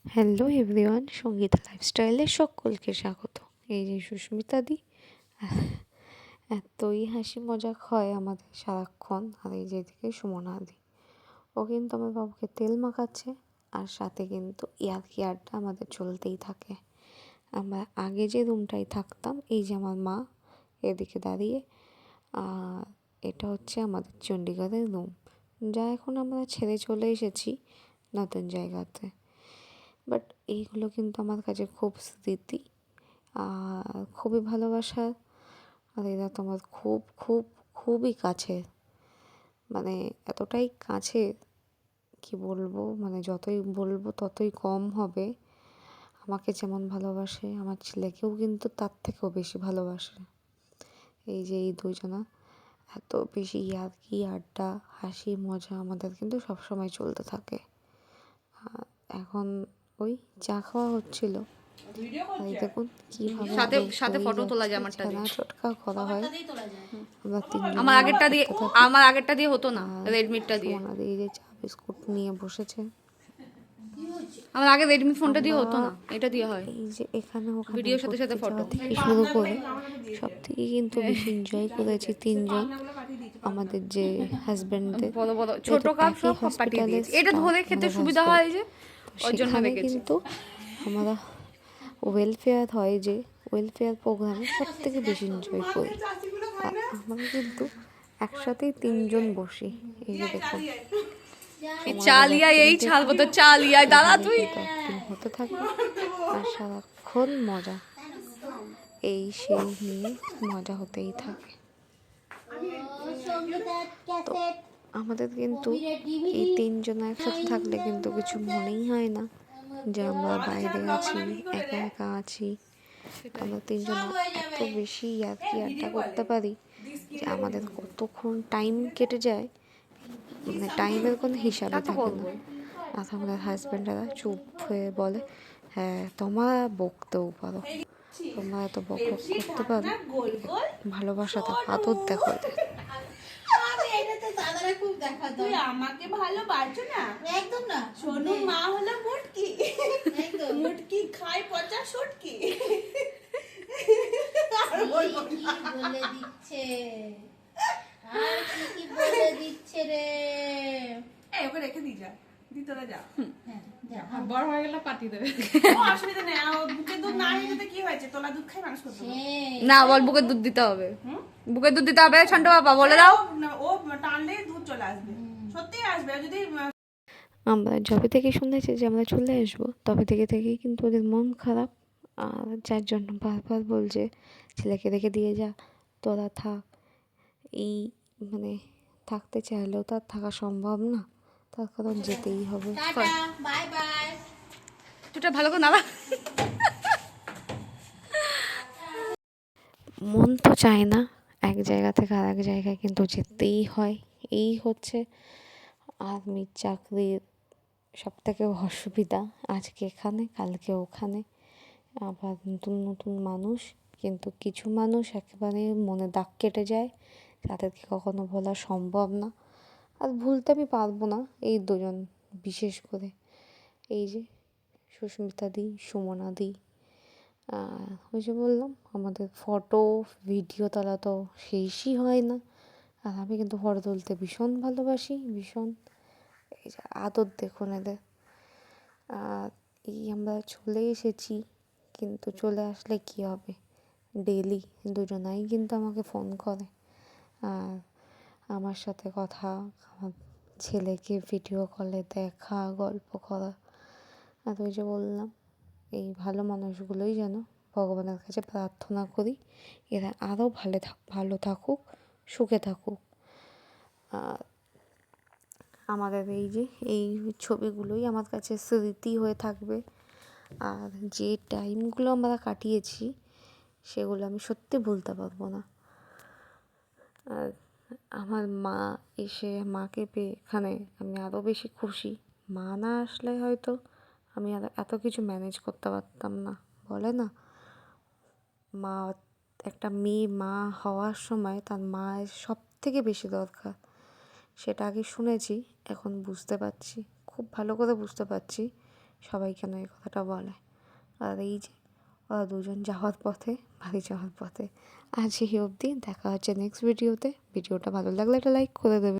Hello everyone, Sangeeta লাইফস্টাইলে সকলকে স্বাগত। এই যে সুস্মিতা দি, এতই হাসি মজাক হয় আমাদের সারাক্ষণ। আর এই যেদিকে সুমনা দি, ও কিন্তু আমার বাবুকে তেল মাখাচ্ছে, আর সাথে কিন্তু ইয়ার্কি আড্ডা আমাদের চলতেই থাকে। আমরা আগে যে রুমটায় থাকতাম, এই যে আমার মা এদিকে দাঁড়িয়ে, আর এটা হচ্ছে আমাদের চণ্ডীগড়ের রুম, যা এখন আমরা ছেড়ে চলে এসেছি নতুন জায়গাতে। বাট এইগুলো কিন্তু আমার কাছে খুব স্মৃতি আর খুবই ভালোবাসার। আর এরা তো আমার খুব খুব খুবই কাছের, মানে এতটাই কাছের কি বলবো, মানে যতই বলবো ততই কম হবে। আমাকে যেমন ভালোবাসে, আমার ছেলেকেও কিন্তু তার থেকেও বেশি ভালোবাসে। এই যে এই দুজনা এত বেশি ইয়ার্কি আড্ডা হাসি মজা আমাদের কিন্তু সবসময় চলতে থাকে। এখন ওই চা খাওয়া হচ্ছিল, এই দেখুন কিভাবে সাথে সাথে ফটো তোলা যায় আমারটা দিয়ে। চটকা করা হয়। আমরা তিনজন আমার আগেরটা দিয়ে হতো না, রেডমিটা দিয়ে। সোনাদি এই যে চা বিস্কুট নিয়ে বসেছে। আমার আগে রেডমি ফোনটা দিয়ে হতো না, এটা দিয়ে হয়। এই যে এখানে ওখানে ভিডিওর সাথে সাথে ফটো থেকে শুরু করে সব থেকে কিন্তু বেশি এনজয় করেছি তিনজন। আমাদের যে হাজবেন্ডদের বড় বড় ছোট কাপ সব পাঠিয়ে দিয়েছি, এটা ধরে খেতে সুবিধা হয় যে, ওর জন্য সেখানে রেখেছি। কিন্তু আমরা ওয়েলফেয়ার হয় যে ওয়েলফেয়ার প্রোগ্রামে সব থেকে বেশি এনজয় করি। আর আমরা কিন্তু একসাথেই তিনজন বসি। এই যে দেখুন চালিয়ায় এই ছাড়বো তো, চালিয়ায় দাঁড়া তুই। অ্যাক্টিং হতে থাকে আর সারাক্ষণ মজা, এই সেই নিয়ে মজা হতেই থাকে। তো আমাদের কিন্তু এই তিনজন একসাথে থাকলে কিন্তু কিছু মনেই হয় না যে আমরা বাইরে আছি, একা একা আছি। আমরা তিনজন এত বেশি ইয়ার্কি আড্ডা করতে পারি যে আমাদের কতক্ষণ টাইম কেটে যায়, মানে টাইমের কোনো হিসাবে থাকে না। আর আমাদের হাজব্যান্ডরা চুপ হয়ে বলে, হ্যাঁ তোমরা বকতেও পারো, তোমরা এত বক বক করতে পারো, ভালোবাসাতে আদর দেখো এদের। তুই আমাকে ভালোবাসো না, একদম না। সোনু মা হলো মুটকি, মুটকি খায় পচা শুটকি। বলে দিচ্ছে, আর কি বলে দিচ্ছে রে। এই ওকে রেখে দি, যা দি তোরা যা। হ্যাঁ যা, বড় হয়ে গেলে পাটি দেবে। ও অসুবিধা নেই, বুকের দুধ না হয়ে যেতে কি হয়েছে, তোলা দুধ খাই মানুষ করতে না বল, বুকের দুধ দিতে হবে, বুকের দুধ দিতে হবে। শান্ত বাবা বলে দাও, ও টানলে দুধ চলে আসবে, সত্যি আসবে। যদি আমরা যবে থেকে শুনেছি যে আমরা চলে আসবো, তবে থেকেই কিন্তু ওদের মন খারাপ। আর যার জন্য বারবার বলছে ছেলেকে রেখে দিয়ে যা, তোরা থাক। এই মানে থাকতে চাইলেও তার থাকা সম্ভব না, তার কারণ যেতেই হবে। Bye bye. তুইটা ভালো করে নাড়া। মন তো চায় না এক জায়গা থেকে আর এক জায়গায়, কিন্তু যেতেই হয়। এই হচ্ছে আর্মির চাকরির সব থেকে অসুবিধা, আজকে এখানে কালকে ওখানে, আবার নতুন নতুন মানুষ। কিন্তু কিছু মানুষ একেবারে মনে দাগ কেটে যায়, তাদেরকে কখনো বলা সম্ভব না। আর ভুলতে আমি পারবো না এই দুজন, বিশেষ করে এই যে সুস্মিতা দি, সুমনা দি। ওই যে বললাম আমাদের ফটো ভিডিও তোলা তো শেষই হয় না। আর আমি কিন্তু ফটো তুলতে ভীষণ ভালোবাসি, ভীষণ। এই যে আদর দেখুন এদের। আর এই আমরা চলে এসেছি, কিন্তু চলে আসলে কি হবে, ডেলি দুজনাই কিন্তু আমাকে ফোন করে আর আমার সাথে কথা, আমার ছেলেকে ভিডিও কলে দেখা, গল্প করা। আর ওই যে বললাম, এই ভালো মানুষগুলোই যেন ভগবানের কাছে প্রার্থনা করি এরা আরও ভালো থাকুক, সুখে থাকুক। আর আমাদের এই যে এই ছবিগুলোই আমার কাছে স্মৃতি হয়ে থাকবে। আর যে টাইমগুলো আমরা কাটিয়েছি সেগুলো আমি সত্যি ভুলতে পারবো না। আর আমার মা এসে, মাকে পেয়ে এখানে আমি আরও বেশি খুশি। মা না আসলে হয়তো আমি আর এত কিছু ম্যানেজ করতে পারতাম না। বলে না, মা, একটা মেয়ে মা হওয়ার সময় তার মায়ের সব থেকে বেশি দরকার। সেটা আগে শুনেছি, এখন বুঝতে পারছি, খুব ভালো করে বুঝতে পারছি সবাই কেন এই কথাটা বলে। আর এই যে ওরা দুজন যাওয়ার পথে, বাড়ি যাওয়ার পথে। আজ এই অবধি, দেখা হচ্ছে নেক্সট ভিডিওতে। ভিডিওটা ভালো লাগলে একটা লাইক করে দেবে।